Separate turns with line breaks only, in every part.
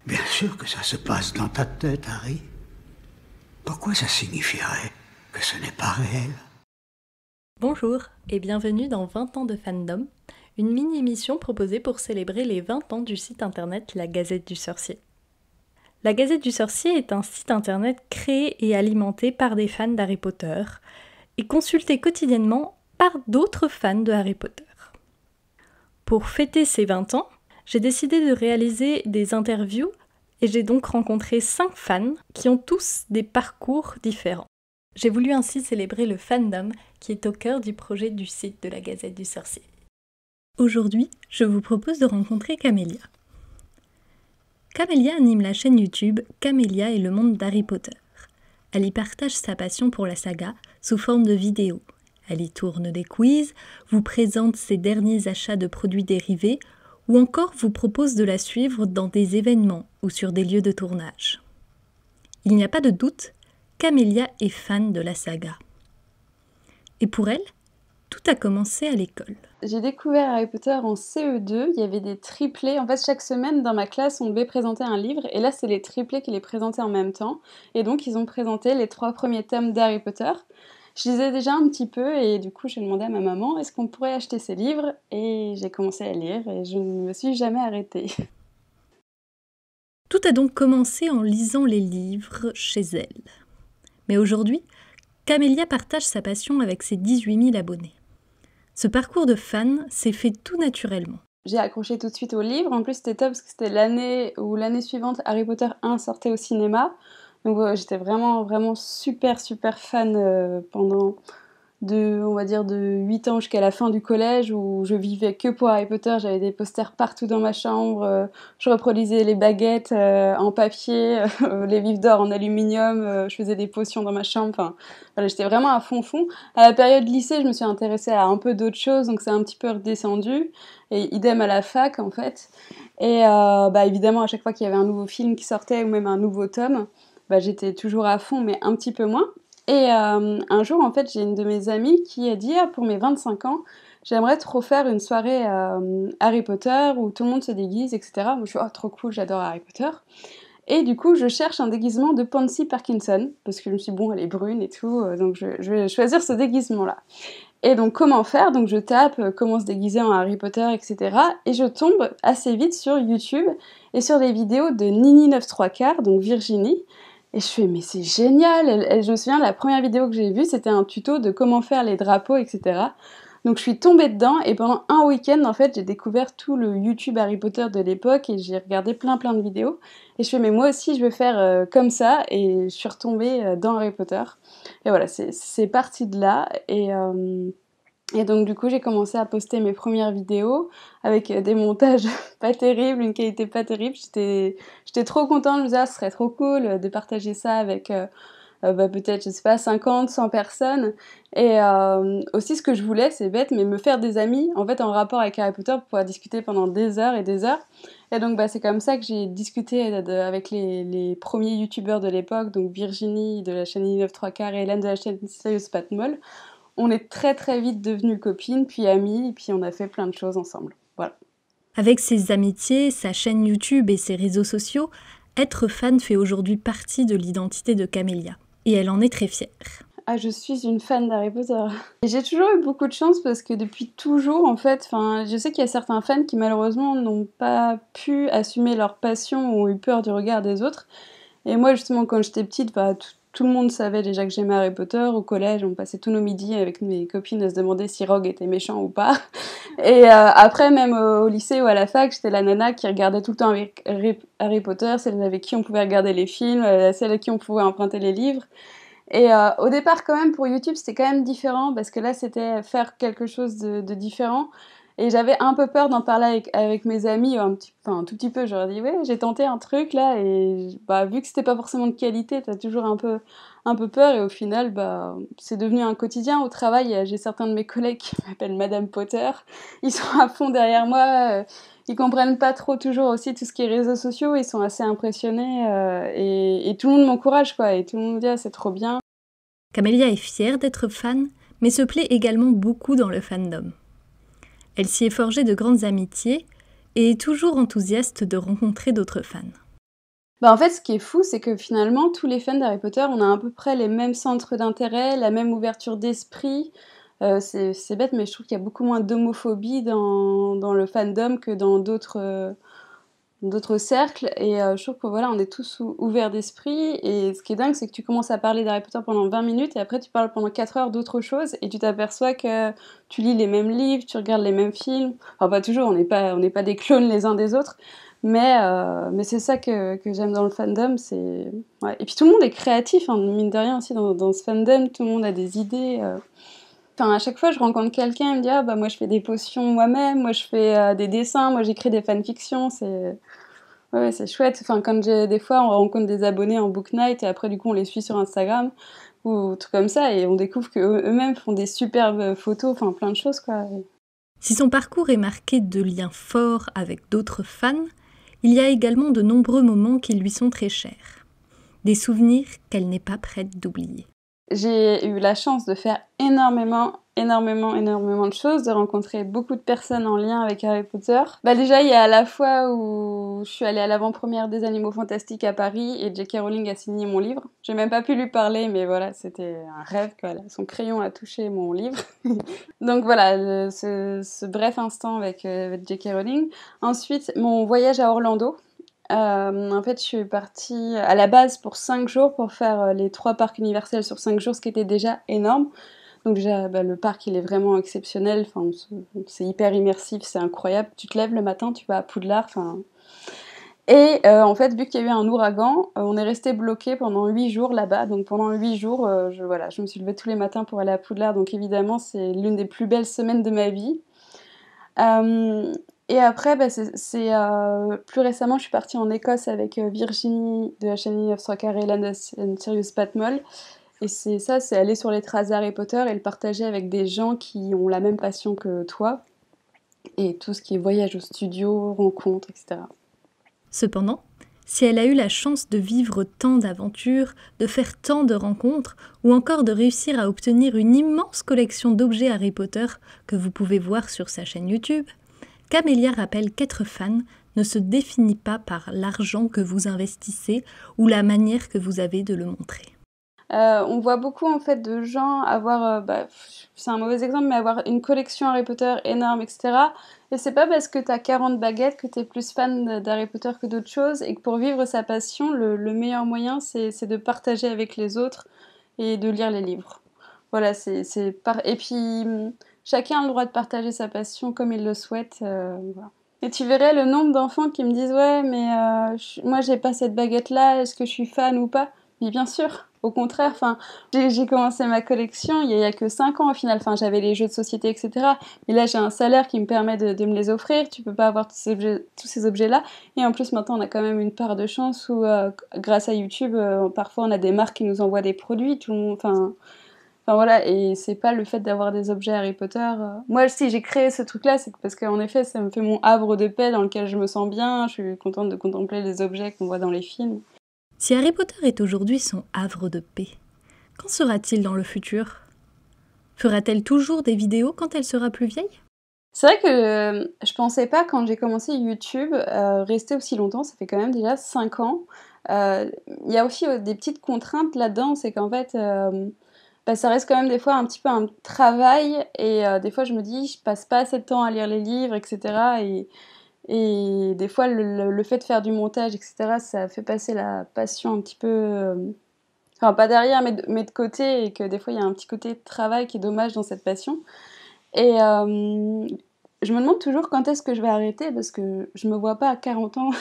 Bien sûr que ça se passe dans ta tête, Harry. Pourquoi ça signifierait que ce n'est pas réel?
Bonjour et bienvenue dans 20 ans de fandom, une mini-émission proposée pour célébrer les 20 ans du site internet La Gazette du Sorcier. La Gazette du Sorcier est un site internet créé et alimenté par des fans d'Harry Potter et consulté quotidiennement par d'autres fans de Harry Potter. Pour fêter ces 20 ans, j'ai décidé de réaliser des interviews et j'ai donc rencontré 5 fans qui ont tous des parcours différents. J'ai voulu ainsi célébrer le fandom qui est au cœur du projet du site de la Gazette du Sorcier. Aujourd'hui, je vous propose de rencontrer Camélia. Camélia anime la chaîne YouTube Camélia et le monde d'Harry Potter. Elle y partage sa passion pour la saga sous forme de vidéos. Elle y tourne des quiz, vous présente ses derniers achats de produits dérivés ou encore vous propose de la suivre dans des événements ou sur des lieux de tournage. Il n'y a pas de doute, Camélia est fan de la saga. Et pour elle, tout a commencé à l'école.
J'ai découvert Harry Potter en CE2, il y avait des triplés. En fait, chaque semaine, dans ma classe, on devait présenter un livre, et là, c'est les triplés qui les présentaient en même temps. Et donc, ils ont présenté les 3 premiers tomes d'Harry Potter. Je lisais déjà un petit peu, et du coup, j'ai demandé à ma maman, est-ce qu'on pourrait acheter ces livres? Et j'ai commencé à lire, et je ne me suis jamais arrêtée.
Tout a donc commencé en lisant les livres chez elle. Mais aujourd'hui, Camélia partage sa passion avec ses 18 000 abonnés. Ce parcours de fan s'est fait tout naturellement.
J'ai accroché tout de suite au livre. En plus, c'était top parce que c'était l'année où l'année suivante, Harry Potter 1 sortait au cinéma. Donc j'étais vraiment super fan pendant on va dire de 8 ans jusqu'à la fin du collège où je vivais que pour Harry Potter. J'avais des posters partout dans ma chambre. Je reproduisais les baguettes en papier, les vifs d'or en aluminium. Je faisais des potions dans ma chambre. Enfin, voilà, j'étais vraiment à fond. À la période lycée, je me suis intéressée à un peu d'autres choses, donc c'est un petit peu redescendu. Et idem à la fac, en fait. Et évidemment, à chaque fois qu'il y avait un nouveau film qui sortait ou même un nouveau tome, j'étais toujours à fond, mais un petit peu moins. Et un jour, en fait, j'ai une de mes amies qui a dit « Ah, pour mes 25 ans, j'aimerais trop faire une soirée Harry Potter où tout le monde se déguise, etc. » Moi, je suis « Oh, trop cool, j'adore Harry Potter. » Et du coup, je cherche un déguisement de Pansy Parkinson, parce que je me suis dit « Bon, elle est brune et tout, donc je vais choisir ce déguisement-là. » Et donc, comment faire? Donc, je tape comment se déguiser en Harry Potter, etc. Et je tombe assez vite sur YouTube et sur les vidéos de Nini 9 3/4, donc Virginie. Et je fais, mais c'est génial! Je me souviens, la première vidéo que j'ai vue, c'était un tuto de comment faire les drapeaux, etc. Donc je suis tombée dedans, et pendant un week-end, en fait, j'ai découvert tout le YouTube Harry Potter de l'époque, et j'ai regardé plein de vidéos. Et je fais, mais moi aussi, je veux faire comme ça, et je suis retombée dans Harry Potter. Et voilà, c'est parti de là, et donc du coup j'ai commencé à poster mes premières vidéos avec des montages pas terribles, une qualité pas terrible. J'étais trop contente, je me disais ah, ce serait trop cool de partager ça avec peut-être, je sais pas, 50, 100 personnes. Et aussi ce que je voulais, c'est bête, mais me faire des amis en fait en rapport avec Harry Potter pour pouvoir discuter pendant des heures et des heures. Et donc c'est comme ça que j'ai discuté avec les premiers youtubeurs de l'époque, donc Virginie de la chaîne 9 3/4 et Hélène de la chaîne Sirius Patmol. On est très vite devenues copines, puis amies, et puis on a fait plein de choses ensemble. Voilà.
Avec ses amitiés, sa chaîne YouTube et ses réseaux sociaux, être fan fait aujourd'hui partie de l'identité de Camélia. Et elle en est très fière.
Ah, je suis une fan d'Harry Potter. Et j'ai toujours eu beaucoup de chance parce que depuis toujours, en fait, je sais qu'il y a certains fans qui malheureusement n'ont pas pu assumer leur passion ou ont eu peur du regard des autres. Et moi, justement, quand j'étais petite, tout le monde savait déjà que j'aimais Harry Potter. Au collège, on passait tous nos midis avec mes copines à se demander si Rogue était méchant ou pas. Et après, même au lycée ou à la fac, j'étais la nana qui regardait tout le temps avec Harry Potter, celle avec qui on pouvait regarder les films, celle avec qui on pouvait emprunter les livres. Et au départ, quand même, pour YouTube, c'était quand même différent, parce que là, c'était faire quelque chose de différent. Et j'avais un peu peur d'en parler avec mes amis, un tout petit peu. J'aurais dit, ouais, j'ai tenté un truc là, et vu que c'était pas forcément de qualité, t'as toujours un peu peur, et au final, c'est devenu un quotidien. Au travail, j'ai certains de mes collègues qui m'appellent Madame Potter. Ils sont à fond derrière moi. Ils comprennent pas trop toujours aussi tout ce qui est réseaux sociaux. Ils sont assez impressionnés, et tout le monde m'encourage, quoi. Et tout le monde me dit, ah, c'est trop bien.
Camélia est fière d'être fan, mais se plaît également beaucoup dans le fandom. Elle s'y est forgée de grandes amitiés et est toujours enthousiaste de rencontrer d'autres fans.
Bah, en fait, ce qui est fou, c'est que finalement, tous les fans d'Harry Potter, on a à peu près les mêmes centres d'intérêt, la même ouverture d'esprit. C'est bête, mais je trouve qu'il y a beaucoup moins d'homophobie dans le fandom que dans d'autres cercles. Et je trouve que voilà, on est tous ouverts d'esprit. Et ce qui est dingue, c'est que tu commences à parler d'Harry Potter pendant 20 minutes et après tu parles pendant 4 heures d'autre chose et tu t'aperçois que tu lis les mêmes livres, tu regardes les mêmes films. Enfin, pas toujours, on n'est pas des clones les uns des autres. Mais c'est ça que j'aime dans le fandom. Ouais. Et puis tout le monde est créatif, hein, mine de rien aussi dans ce fandom, tout le monde a des idées. Enfin, à chaque fois, je rencontre quelqu'un, il me dit ah bah moi je fais des potions moi-même, moi je fais des dessins, moi j'écris des fanfictions, ouais, c'est chouette. Enfin, quand des fois, on rencontre des abonnés en book night et après, du coup, on les suit sur Instagram ou tout comme ça et on découvre qu'eux-mêmes font des superbes photos, enfin, plein de choses, quoi.
Si son parcours est marqué de liens forts avec d'autres fans, il y a également de nombreux moments qui lui sont très chers. Des souvenirs qu'elle n'est pas prête d'oublier.
J'ai eu la chance de faire énormément de choses, de rencontrer beaucoup de personnes en lien avec Harry Potter. Bah déjà, il y a la fois où je suis allée à l'avant-première des Animaux Fantastiques à Paris et J.K. Rowling a signé mon livre. J'ai même pas pu lui parler, mais voilà, c'était un rêve, quoi. Son crayon a touché mon livre. Donc voilà, ce bref instant avec J.K. Rowling. Ensuite, mon voyage à Orlando. En fait, je suis partie à la base pour 5 jours pour faire les 3 parcs universels sur 5 jours, ce qui était déjà énorme. Donc déjà, bah, le parc, il est vraiment exceptionnel. Enfin, c'est hyper immersif, c'est incroyable. Tu te lèves le matin, tu vas à Poudlard. Enfin... Et en fait, vu qu'il y a eu un ouragan, on est resté bloqué pendant 8 jours là-bas. Donc pendant 8 jours, voilà, je me suis levée tous les matins pour aller à Poudlard. Donc évidemment, c'est l'une des plus belles semaines de ma vie. Euh, et après, bah, plus récemment, je suis partie en Écosse avec Virginie de la chaîne of Strawberry Island and Sirius Patmol. Et c'est aller sur les traces d'Harry Potter et le partager avec des gens qui ont la même passion que toi. Et tout ce qui est voyage au studio, rencontres, etc.
Cependant, si elle a eu la chance de vivre tant d'aventures, de faire tant de rencontres, ou encore de réussir à obtenir une immense collection d'objets Harry Potter que vous pouvez voir sur sa chaîne YouTube, Camélia rappelle qu'être fan ne se définit pas par l'argent que vous investissez ou la manière que vous avez de le montrer.
On voit beaucoup en fait de gens avoir, c'est un mauvais exemple, mais avoir une collection Harry Potter énorme, etc. Et c'est pas parce que t'as 40 baguettes que t'es plus fan d'Harry Potter que d'autres choses, et que pour vivre sa passion, le meilleur moyen c'est de partager avec les autres et de lire les livres. Voilà, et puis chacun a le droit de partager sa passion comme il le souhaite. Voilà. Et tu verrais le nombre d'enfants qui me disent ouais, mais moi j'ai pas cette baguette là, est-ce que je suis fan ou pas? Mais bien sûr, au contraire, enfin, j'ai commencé ma collection il y a que 5 ans au final, enfin, j'avais les jeux de société, etc. Mais là, j'ai un salaire qui me permet de me les offrir, tu peux pas avoir tous ces objets-là. Et en plus, maintenant, on a quand même une part de chance où, grâce à YouTube, parfois on a des marques qui nous envoient des produits, tout le monde, enfin voilà, et c'est pas le fait d'avoir des objets Harry Potter. Moi, si j'ai créé ce truc-là, c'est parce qu'en effet, ça me fait mon havre de paix dans lequel je me sens bien, je suis contente de contempler les objets qu'on voit dans les films.
Si Harry Potter est aujourd'hui son havre de paix, qu'en sera-t-il dans le futur ? Fera-t-elle toujours des vidéos quand elle sera plus vieille ?
C'est vrai que je pensais pas quand j'ai commencé YouTube rester aussi longtemps, ça fait quand même déjà 5 ans. Il y a aussi des petites contraintes là-dedans, c'est qu'en fait, ça reste quand même des fois un petit peu un travail et des fois je me dis je passe pas assez de temps à lire les livres, etc. Et des fois le fait de faire du montage, etc., ça fait passer la passion un petit peu... enfin pas derrière mais de côté et que des fois il y a un petit côté de travail qui est dommage dans cette passion. Et je me demande toujours quand est-ce que je vais arrêter parce que je me vois pas à 40 ans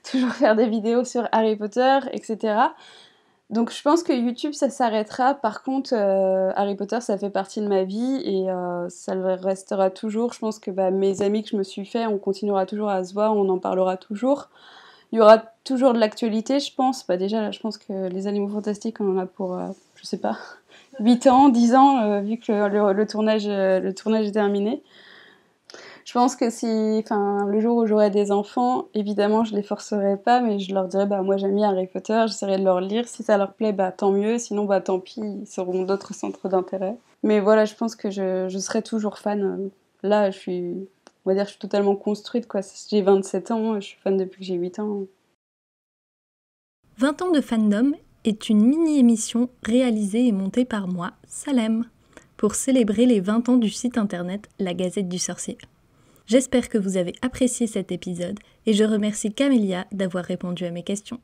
toujours faire des vidéos sur Harry Potter, etc. Donc je pense que YouTube ça s'arrêtera. Par contre, Harry Potter ça fait partie de ma vie et ça le restera toujours. Je pense que mes amis que je me suis fait, on continuera toujours à se voir, on en parlera toujours. Il y aura toujours de l'actualité, je pense. Déjà, là, je pense que les Animaux Fantastiques, on en a pour, je sais pas, 8 ans, 10 ans, vu que le tournage est terminé. Je pense que le jour où j'aurai des enfants, évidemment, je les forcerai pas, mais je leur dirai, moi j'aime bien Harry Potter, j'essaierai de leur lire. Si ça leur plaît, tant mieux. Sinon, tant pis, ils auront d'autres centres d'intérêt. Mais voilà, je pense que je serai toujours fan. Là, on va dire, je suis totalement construite, quoi. J'ai 27 ans, je suis fan depuis que j'ai 8 ans.
20 ans de fandom est une mini-émission réalisée et montée par moi, Salem, pour célébrer les 20 ans du site internet La Gazette du Sorcier. J'espère que vous avez apprécié cet épisode et je remercie Camélia d'avoir répondu à mes questions.